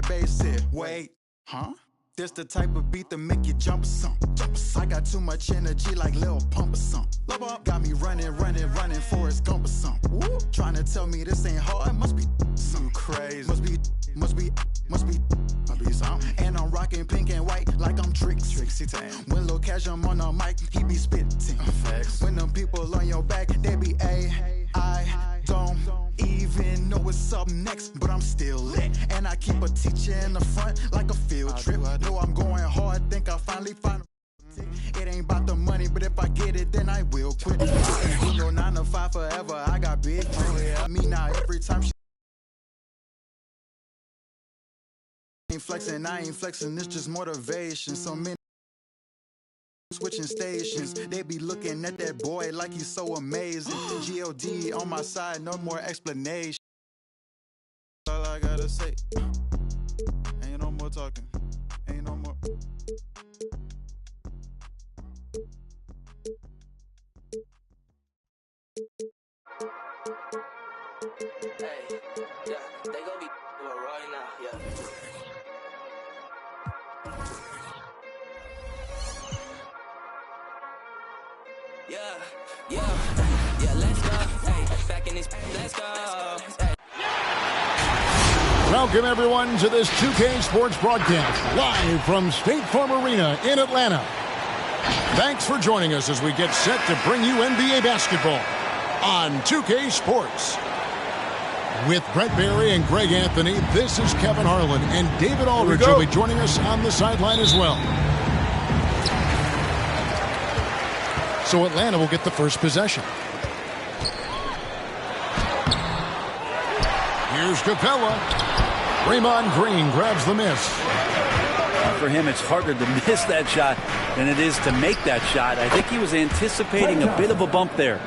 that bass hit. Wait, huh? This the type of beat that make you jump or something. I got too much energy like Lil Pump or something. Got me running, Forrest Gump or something. Trying to tell me this ain't hard, must be something crazy. Must be something. And I'm rocking pink and white like I'm Trixie Tang. When Lil Cash I'm on the mic, he be spitting. When them people on your back, they be I don't even know what's up next, but I'm still lit. And I keep a teacher in the front like a field trip. Know I'm going hard, think I finally find it ain't about the money, but if I get it, then I will quit. You know 9 to 5 forever, I got big dreams. I mean now every time she ain't flexing, I ain't flexing, it's just motivation. So many switching stations, they be looking at that boy like he's so amazing. G.O.D. on my side, no more explanation. All I gotta say, ain't no more talking, ain't no more. Hey, yeah, they gon' be right now, yeah. Yeah, let's go. Hey, back in this, let's go. Hey. Welcome, everyone, to this 2K Sports broadcast, live from State Farm Arena in Atlanta. Thanks for joining us as we get set to bring you NBA basketball on 2K Sports. With Brett Barry and Greg Anthony, this is Kevin Harlan, and David Aldridge will be joining us on the sideline as well. So Atlanta will get the first possession. Here's Capella. Draymond Green grabs the miss. For him, it's harder to miss that shot than it is to make that shot. I think he was anticipating a bit of a bump there.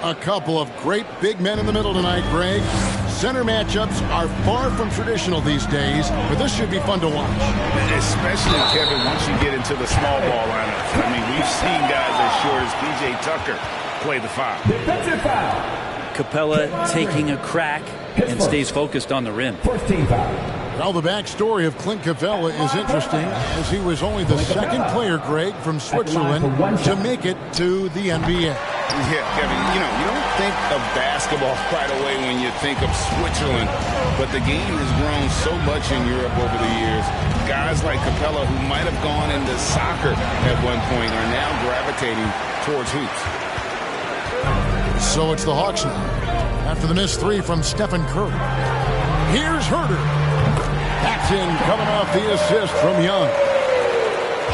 A couple of great big men in the middle tonight, Greg. Center matchups are far from traditional these days, but this should be fun to watch. Especially, Kevin, once you get into the small ball lineups. I mean, we've seen guys as short as P.J. Tucker play the 5. Defensive foul. Capella taking a crack and stays focused on the rim. First team foul. Well, the backstory of Clint Capella is interesting, as he was only the second player, Greg, from Switzerland to make it to the NBA. Yeah, Kevin, you don't think of basketball right away when you think of Switzerland, but the game has grown so much in Europe over the years. Guys like Capella, who might have gone into soccer at one point, are now gravitating towards hoops. So it's the Hawks now, after the missed 3 from Stephen Curry. Here's Herter. That's in, coming off the assist from Young.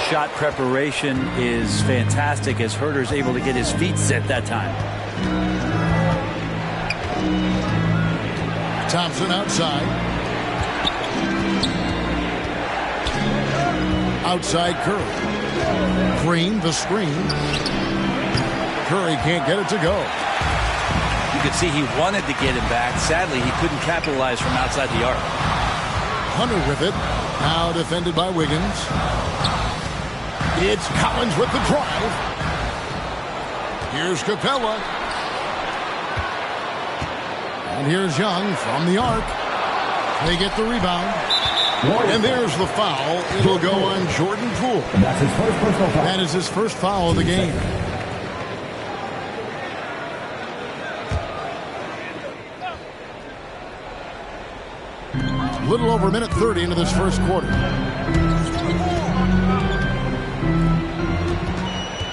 Shot preparation is fantastic as Herter's able to get his feet set that time. Thompson outside. Outside Curry. Green, the screen. Curry can't get it to go. You could see he wanted to get him back. Sadly, he couldn't capitalize from outside the arc. Hunter with it. Now defended by Wiggins. It's Collins with the drive. Here's Capella. And here's Young from the arc. They get the rebound. And there's the foul. It'll go on Jordan Poole. That's his first personal foul. That is his first foul of the game. A little over a minute 30 into this first quarter.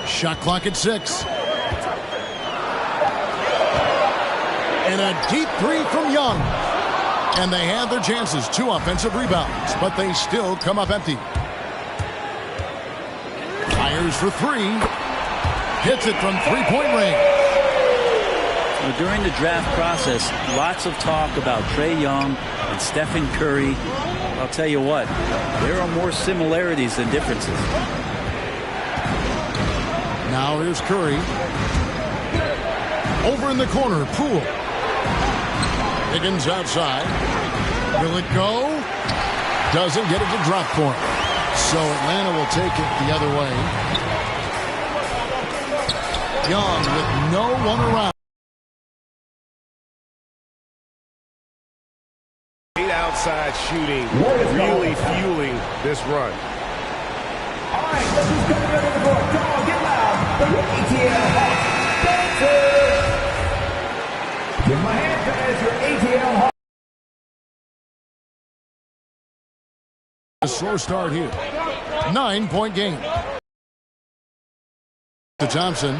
Shot clock at 6. And a deep 3 from Young. And they have their chances. 2 offensive rebounds, but they still come up empty. Fires for 3. Hits it from 3-point range. Well, during the draft process, lots of talk about Trae Young and Stephen Curry. I'll tell you what, there are more similarities than differences. Now here's Curry. Over in the corner, Poole. Higgins outside. Will it go? Doesn't get it to drop for him. So Atlanta will take it the other way. Young with no one around. outside shooting really fueling this run. All right, let's just come together the board. Come on, get loud for your ATL Hawks dancers. Give my hand fans your ATL Hawks. A slow start here. 9-point game. To Thompson.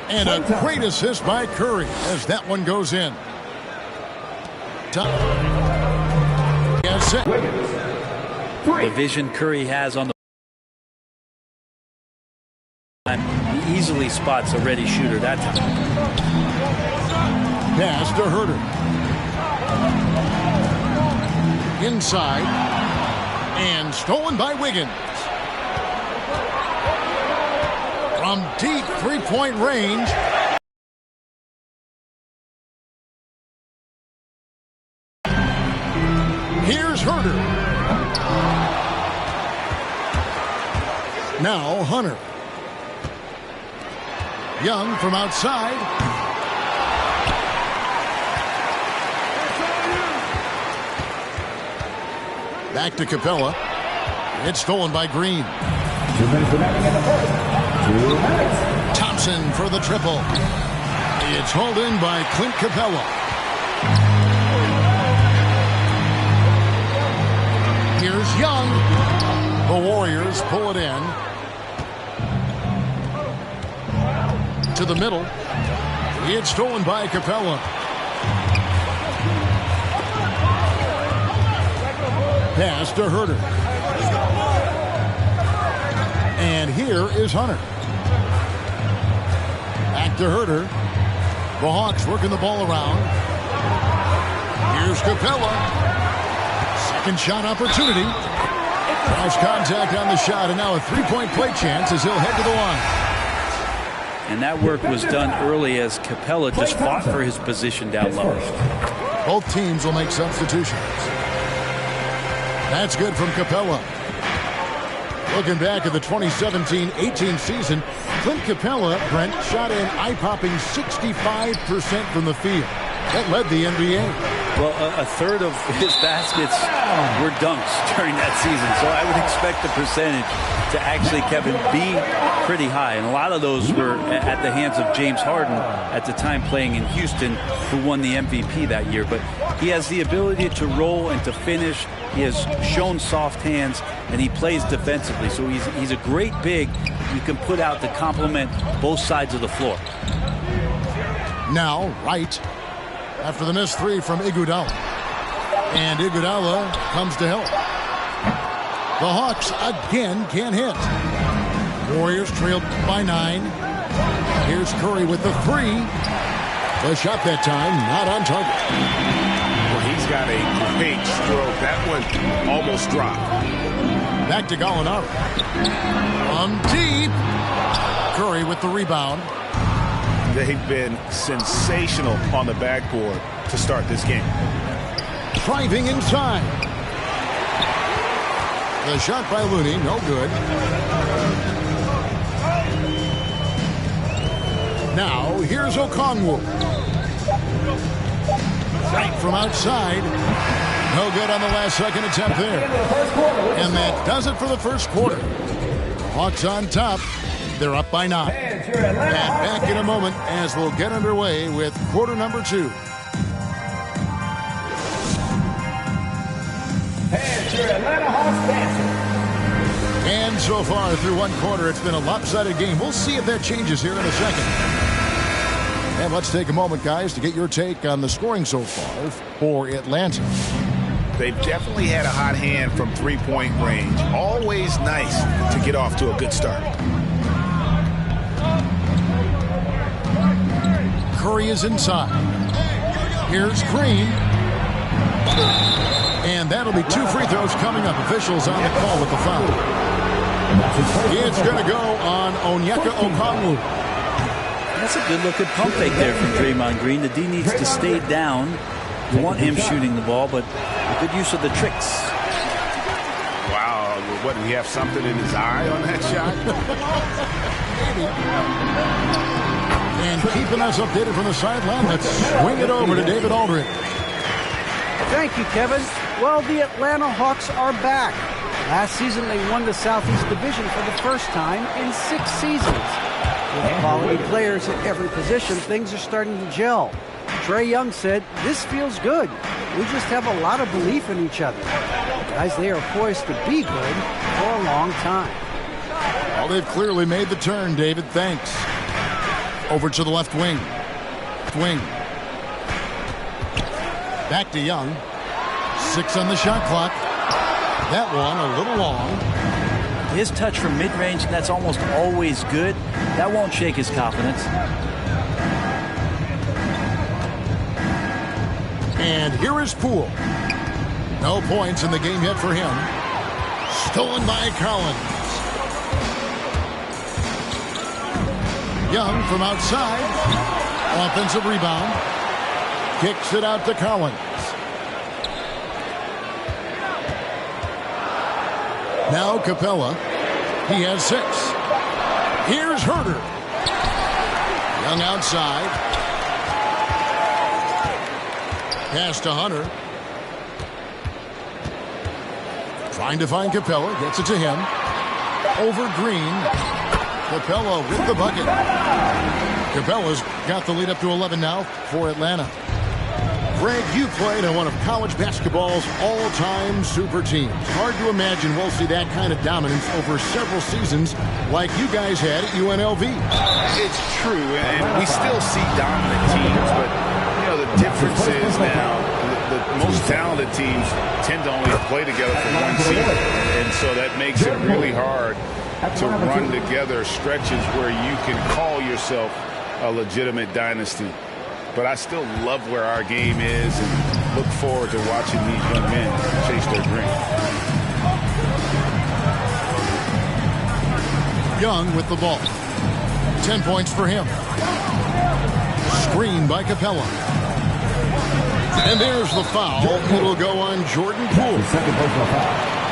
And a great assist by Curry as that one goes in. The vision Curry has on the he easily spots a ready shooter that time. Pass to Herter. Inside. And stolen by Wiggins. From deep three-point range. Here's Herter. Now Hunter. Young from outside. Back to Capella. It's stolen by Green. 2 minutes remaining in the first. 2 minutes. Thompson for the triple. It's hauled in by Clint Capella. Here's Young. The Warriors pull it in. To the middle. It's stolen by Capella. Pass to Herter. And here is Hunter. Back to Herter. The Hawks working the ball around. Here's Capella. Second shot opportunity. Cross contact on the shot, and now a three-point play chance as he'll head to the line. And that work was done early as Capella just fought for his position down low. Both teams will make substitutions. That's good from Capella. Looking back at the 2017-18 season, Clint Capella, Brent, shot an eye-popping 65% from the field. That led the NBA. Well, a third of his baskets were dunks during that season, so I would expect the percentage to actually, Kevin, be pretty high. And a lot of those were at the hands of James Harden at the time playing in Houston, who won the MVP that year. But he has the ability to roll and to finish. He has shown soft hands, and he plays defensively. So he's a great big you can put out to complement both sides of the floor. Now, Wright. After the missed three from Iguodala. And Iguodala comes to help. The Hawks again can't hit. Warriors trailed by 9. Here's Curry with the three. The shot that time, not on target. Well, he's got a great stroke. That one almost dropped. Back to Gallinari. Deep. Curry with the rebound. They've been sensational on the backboard to start this game. Driving inside. The shot by Looney, no good. Now, here's Okongwu. Right from outside. No good on the last second attempt there. And that does it for the first quarter. Hawks on top. They're up by 9. And back in a moment as we'll get underway with quarter number 2. And so far through one quarter, it's been a lopsided game. We'll see if that changes here in a second. And let's take a moment, guys, to get your take on the scoring so far for Atlanta. They've definitely had a hot hand from three-point range. Always nice to get off to a good start. Curry is inside. Here's Green. And that'll be 2 free throws coming up. Officials on the call with the foul. It's going to go on Onyeka Okongwu. That's a good-looking pump fake there from Draymond Green. The D needs to stay down. You want him shooting the ball, but good use of the tricks. Wow, what, did he have something in his eye on that shot? Maybe. And keeping us updated from the sideline, let's swing it over to David Aldridge. Thank you, Kevin. Well, the Atlanta Hawks are back. Last season, they won the Southeast Division for the first time in 6 seasons. With quality players at every position, things are starting to gel. Trae Young said, "This feels good. We just have a lot of belief in each other." Guys, they are poised to be good for a long time. Well, they've clearly made the turn, David. Thanks. Over to the left wing. Back to Young. 6 on the shot clock. That one a little long. His touch from mid-range, that's almost always good. That won't shake his confidence. And here is Poole. No points in the game yet for him. Stolen by Collins. Young from outside. Offensive rebound. Kicks it out to Collins. Now Capella. He has 6. Here's Herter. Young outside. Pass to Hunter. Trying to find Capella. Gets it to him. Over Green. Capella with the bucket. Capella's got the lead up to 11 now for Atlanta. Greg, you played on one of college basketball's all-time super teams. Hard to imagine we'll see that kind of dominance over several seasons like you guys had at UNLV. It's true, and we still see dominant teams, but you know the difference is now the most talented teams tend to only play together for one season, and so that makes it really hard to run together stretches where you can call yourself a legitimate dynasty. But I still love where our game is and look forward to watching these young men chase their dream. Young with the ball. 10 points for him. Screen by Capella. And there's the foul. It'll go on Jordan Poole.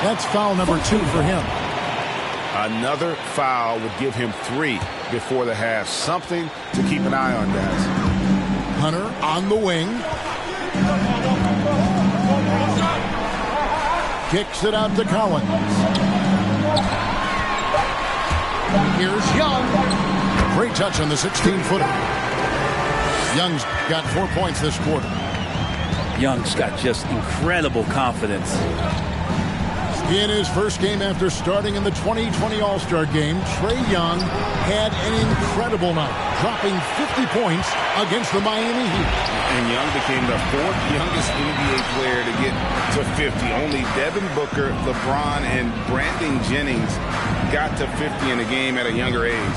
That's foul number 2 for him. Another foul would give him 3 before the half. Something to keep an eye on, guys. Hunter on the wing. Kicks it out to Collins. Here's Young. Great touch on the 16-footer. Young's got 4 points this quarter. Young's got just incredible confidence. In his first game after starting in the 2020 All-Star Game, Trae Young had an incredible night, dropping 50 points against the Miami Heat. And Young became the 4th youngest NBA player to get to 50. Only Devin Booker, LeBron, and Brandon Jennings got to 50 in a game at a younger age.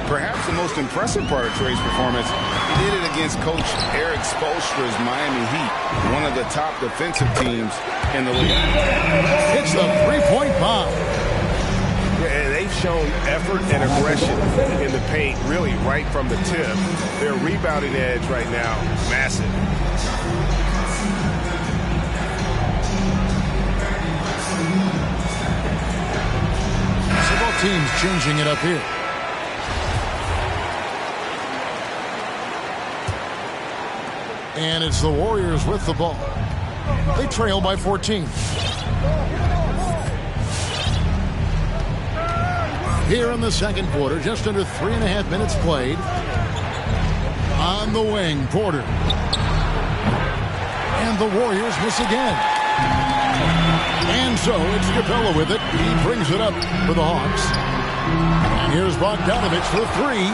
Perhaps the most impressive part of Trae's performance, he did it against Coach Eric Spoelstra's Miami Heat, one of the top defensive teams in the league. It's the three-point bomb. Yeah, they've shown effort and aggression in the paint, really right from the tip. Their rebounding edge right now, massive. So both teams changing it up here. And it's the Warriors with the ball. They trail by 14. Here in the second quarter, just under 3.5 minutes played. On the wing, Porter. And the Warriors miss again. And so it's Capella with it. He brings it up for the Hawks. And here's Bogdanovich for 3.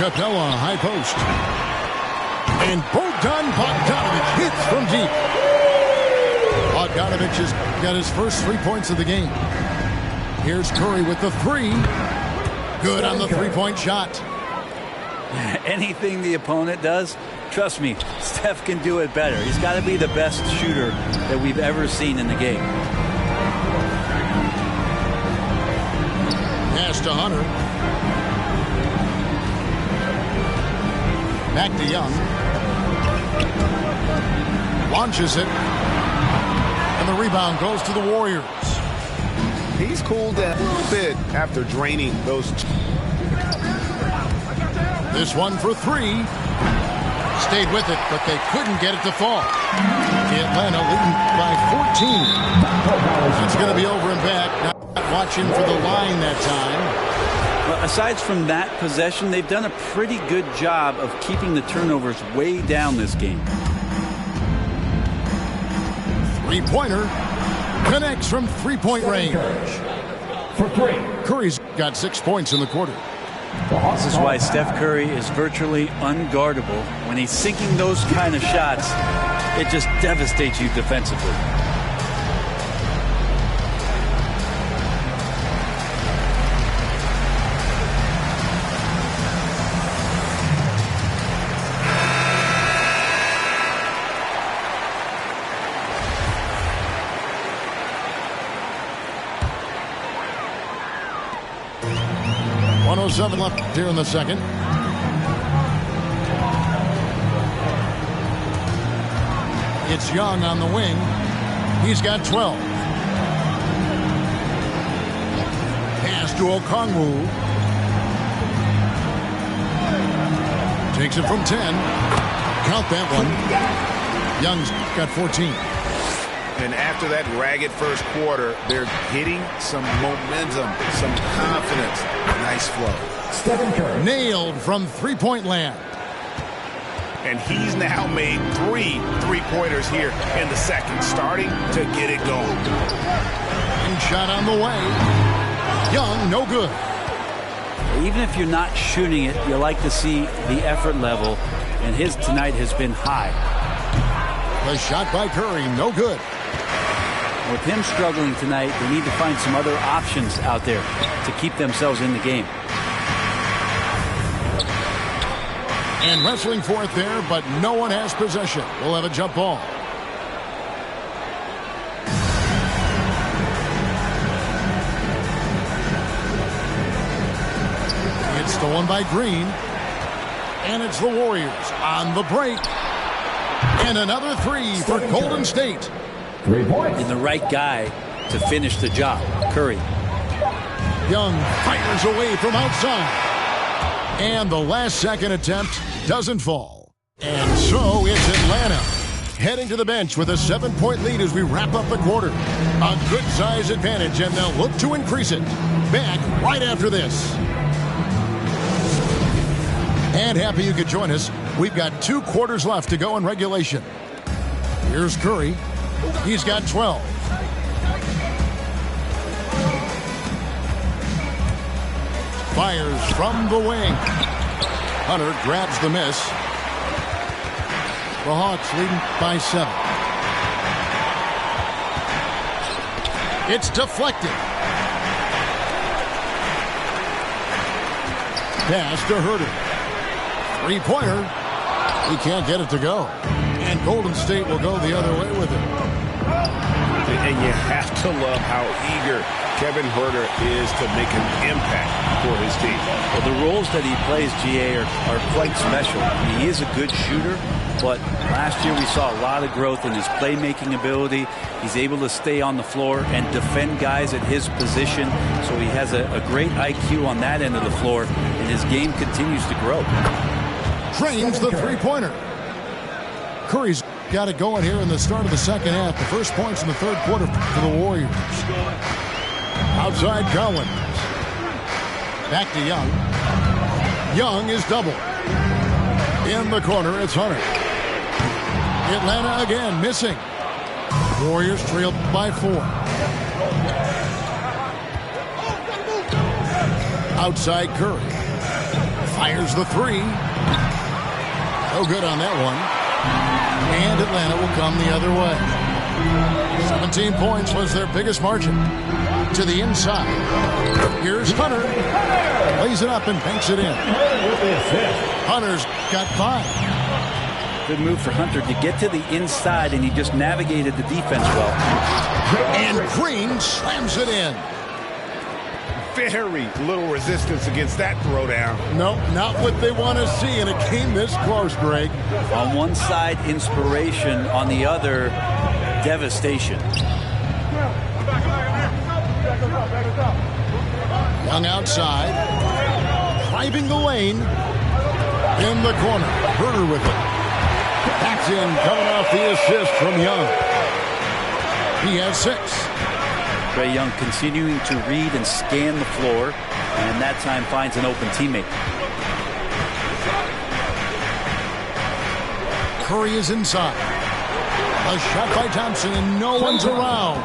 Capella, high post. And Bogdan Bogdanovich hits from deep. Bogdanovich has got his first 3 points of the game. Here's Curry with the 3. Good on the three-point shot. Anything the opponent does, trust me, Steph can do it better. He's got to be the best shooter that we've ever seen in the game. Pass to Hunter. Back to Young. Launches it. And the rebound goes to the Warriors. He's cooled down a little bit after draining those. This one for 3. Stayed with it, but they couldn't get it to fall. Atlanta leading by 14. It's going to be over and back. Not watching for the line that time. Well, aside from that possession, they've done a pretty good job of keeping the turnovers way down this game. Three-pointer connects from three-point range. For three. Curry's got 6 points in the quarter. This is why Steph Curry is virtually unguardable. When he's sinking those kind of shots, it just devastates you defensively. .107 left here in the second. It's Young on the wing. He's got 12. Pass to Okongwu. Takes it from 10. Count that one. Young's got 14. And after that ragged first quarter, they're getting some momentum, some confidence. Nice flow. Stephen Curry. Nailed from three-point land. And he's now made 3 three-pointers here in the second, starting to get it going. And shot on the way. Young, no good. Even if you're not shooting it, you like to see the effort level, and his tonight has been high. The shot by Curry, no good. With him struggling tonight, they need to find some other options out there to keep themselves in the game. And wrestling for it there, but no one has possession. We'll have a jump ball. It's the one by Green. And it's the Warriors on the break. And another three for Golden State. 3 points. And the right guy to finish the job, Curry. Young fires away from outside. And the last second attempt doesn't fall. And so it's Atlanta heading to the bench with a 7-point lead as we wrap up the quarter. A good size advantage, and they'll look to increase it. Back right after this. And happy you could join us. We've got 2 quarters left to go in regulation. Here's Curry. He's got 12. Fires from the wing. Hunter grabs the miss. The Hawks leading by 7. It's deflected. Pass to Herter. Three-pointer. He can't get it to go. And Golden State will go the other way with it. And you have to love how eager Kevin Herter is to make an impact for his team. Well, the roles that he plays, GA, are quite special. I mean, he is a good shooter, but last year we saw a lot of growth in his playmaking ability. He's able to stay on the floor and defend guys at his position, so he has a great IQ on that end of the floor, and his game continues to grow. Drains the three-pointer. Curry's got it going here in the start of the second half. The first points in the third quarter for the Warriors. Outside Collins. Back to Young. Young is doubled. In the corner, it's Hunter. Atlanta again missing. Warriors trailed by 4. Outside Curry. Fires the 3. No good on that one. And Atlanta will come the other way. 17 points was their biggest margin. To the inside. Here's Hunter. Lays it up and banks it in. Hunter's got 5. Good move for Hunter to get to the inside, and he just navigated the defense well. And Green slams it in. Very little resistance against that throwdown. Nope, not what they want to see in a game this close, Greg. On one side, inspiration. On the other, devastation. Young outside. Driving the lane. In the corner. Herter with it. Paxton coming off the assist from Young. He has 6. Trae Young continuing to read and scan the floor, and that time finds an open teammate. Curry is inside. A shot by Thompson, and no one's around.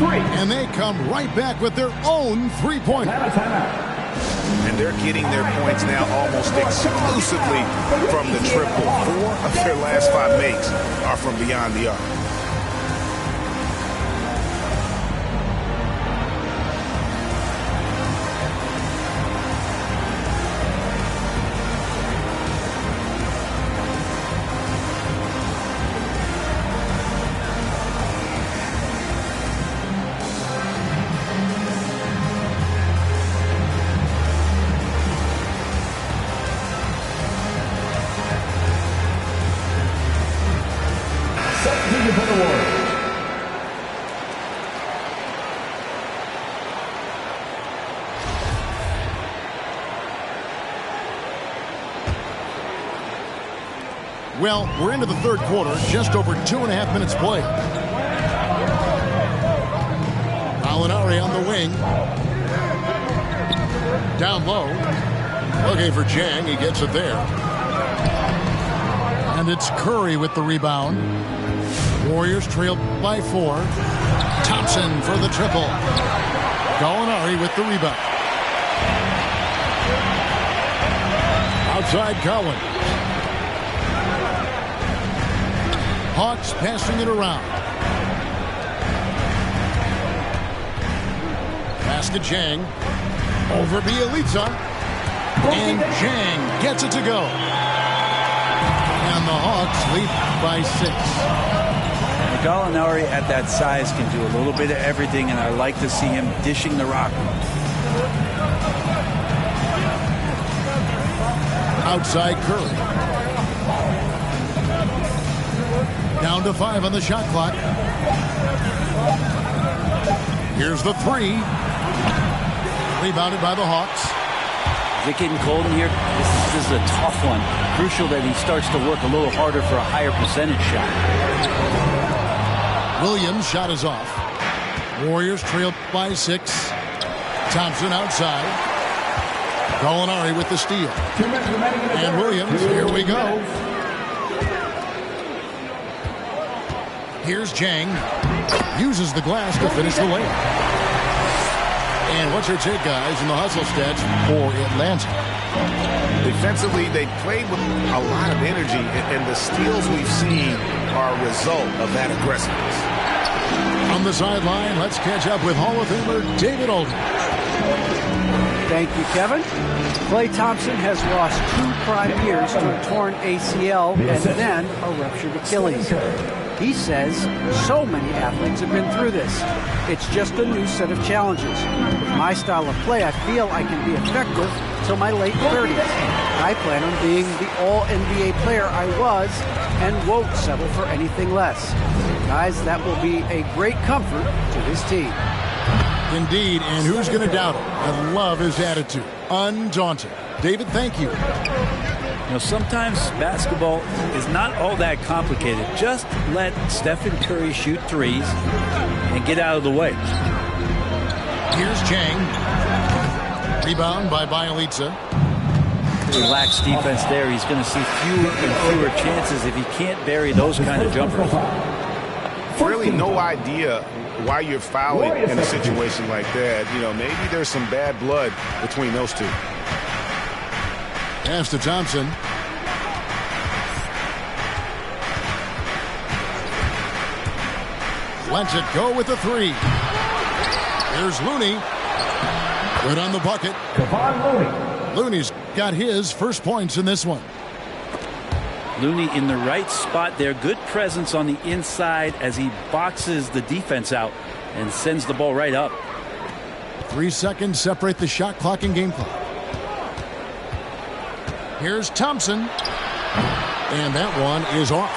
And they come right back with their own three-pointer. And they're getting their points now almost exclusively from the triple. 4 of their last 5 makes are from beyond the arc. Well, we're into the third quarter, just over 2.5 minutes played. Gallinari on the wing. Down low. Looking for Jang. He gets it there. And it's Curry with the rebound. Warriors trail by 4. Thompson for the triple. Gallinari with the rebound. Outside Collins. Hawks passing it around. Basket Jang. Over Bielitsa. And Jang gets it to go. And the Hawks lead by 6. Gallinari at that size can do a little bit of everything, and I like to see him dishing the rock. Outside Curry. Down to 5 on the shot clock. Here's the 3. Rebounded by the Hawks. Is it getting cold in here? This is a tough one. Crucial that he starts to work a little harder for a higher percentage shot. Williams' shot is off. Warriors trail by 6. Thompson outside. Gallinari with the steal. And Williams, here we go. Here's Jang. Uses the glass to finish the layup. And what's your take, guys, in the hustle stats for Atlanta? Defensively, they played with a lot of energy, and the steals we've seen are a result of that aggressiveness. On the sideline, let's catch up with Hall of Famer David Oldham. Thank you, Kevin. Klay Thompson has lost 2 prime years to a torn ACL and then a ruptured Achilles. He says so many athletes have been through this. It's just a new set of challenges. With my style of play, I feel I can be effective till my late 30s. I plan on being the all-NBA player I was and won't settle for anything less. Guys, that will be a great comfort to his team. Indeed, and who's going to doubt it? I love his attitude. Undaunted. David, thank you. You know, sometimes basketball is not all that complicated. Just let Stephen Curry shoot threes and get out of the way. Here's Jang. Rebound by Bielitsa. He lacks defense there. He's going to see fewer and fewer chances if he can't bury those kind of jumpers. Really no idea why you're fouling in a situation like that. You know, maybe there's some bad blood between those two. Pass to Thompson. Lets it go with the 3. Here's Looney. Good on the bucket. Looney's got his first points in this one. Looney in the right spot there. Good presence on the inside as he boxes the defense out and sends the ball right up. 3 seconds separate the shot clock and game clock. Here's Thompson. And that one is off.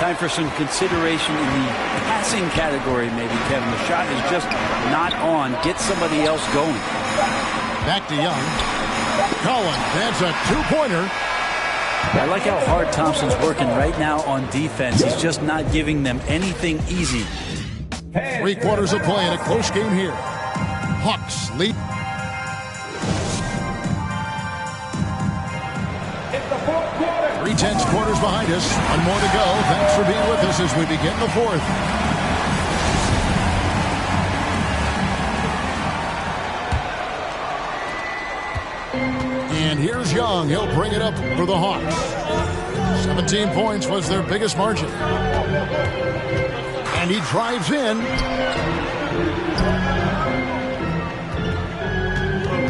Time for some consideration in the passing category, maybe, Kevin. The shot is just not on. Get somebody else going. Back to Young. Collins, that's a 2-pointer. I like how hard Thompson's working right now on defense. He's just not giving them anything easy. 3 quarters of play in a close game here. Hawks lead. Three-tenths quarters behind us. One more to go. Thanks for being with us as we begin the fourth. And here's Young. He'll bring it up for the Hawks. 17 points was their biggest margin. And he drives in.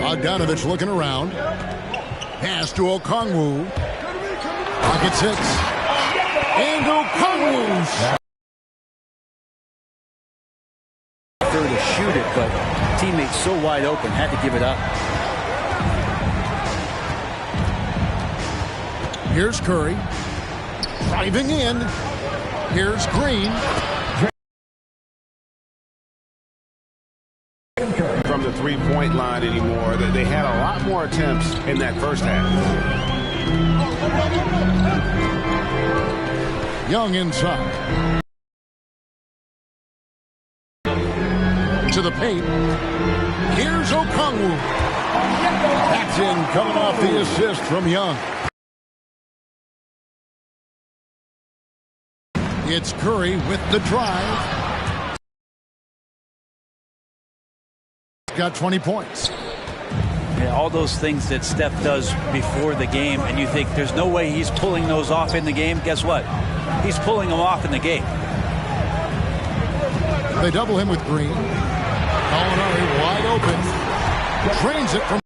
Bogdanovich looking around. Pass to Okongwu. Pocket 6. And Okongwu. Third to shoot it, but teammates so wide open, had to give it up. Here's Curry. Driving in. Here's Green. From the three-point line anymore. They had a lot more attempts in that first half. Young inside. To the paint. Here's Okongwu. That's in, coming off the assist from Young. It's Curry with the drive. Got 20 points. Yeah, all those things that Steph does before the game, and you think there's no way he's pulling those off in the game. Guess what? He's pulling them off in the game. They double him with Green. Gallinari wide open. Drains it from.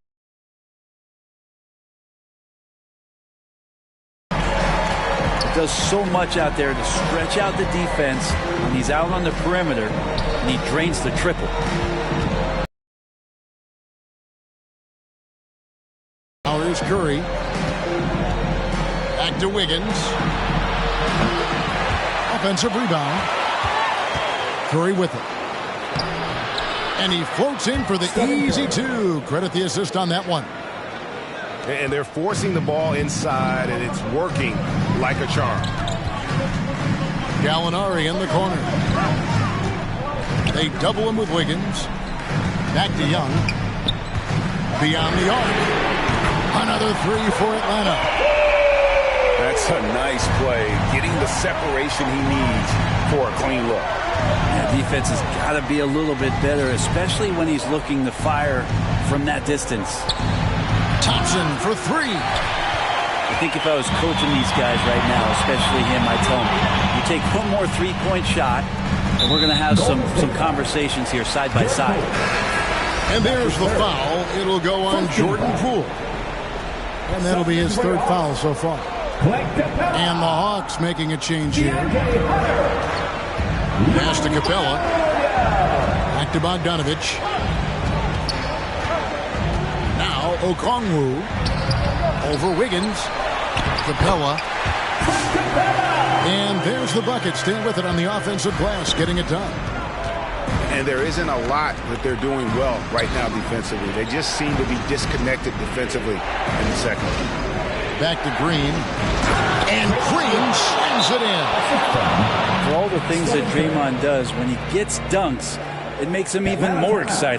Does so much out there to stretch out the defense when he's out on the perimeter, and he drains the triple. Now here's Curry. Back to Wiggins. Offensive rebound. Curry with it. And he floats in for the easy 2. Credit the assist on that one. And they're forcing the ball inside, and it's working like a charm. Gallinari in the corner. They double him with Wiggins. Back to Young. Beyond the arc. Another 3 for Atlanta. That's a nice play. Getting the separation he needs for a clean look. Yeah, defense has got to be a little bit better, especially when he's looking to fire from that distance. Thompson for 3. I think if I was coaching these guys right now, especially him, I'd tell him, you take one more three-point shot, and we're going to have some conversations here side by side. And there's the foul. It'll go on Jordan Poole. And that'll be his 3rd foul so far. And the Hawks making a change here. Pass to Capella. Back to Bogdanovich. Now Okongwu over Wiggins. Capella. And there's the bucket. Staying with it on the offensive glass, getting it done. And there isn't a lot that they're doing well right now defensively. They just seem to be disconnected defensively in the second. Back to Green. And Green slams it in. For all the things that Draymond does, when he gets dunks, it makes him even more excited.